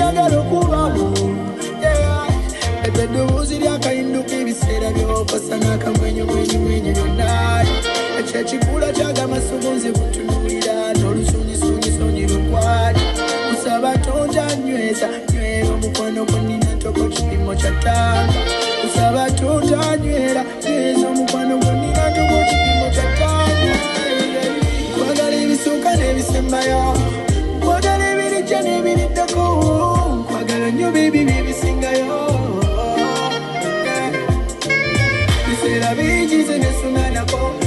njagala okubamu eddoboozi lyakahinduka ebiseera by'okosa n'akamwenyumwenyumwenyu byonna ekyo ekikula kyagamba sogonze kutunuulira n'olusunyisunyisunyi lukwali kusaba tonjanyweza nywera omukwano gwonnina ntoko kipimo kya ttanga kusaba tonjanywera nyweza omukwano gwonnina ntoko kipimo kya ttanga kwagala ebisooka n'ebisembayo kwagala ebirijja n'ebiriddako kwagala nnyo bibi ebisingayo biseera bingi ze nesunanako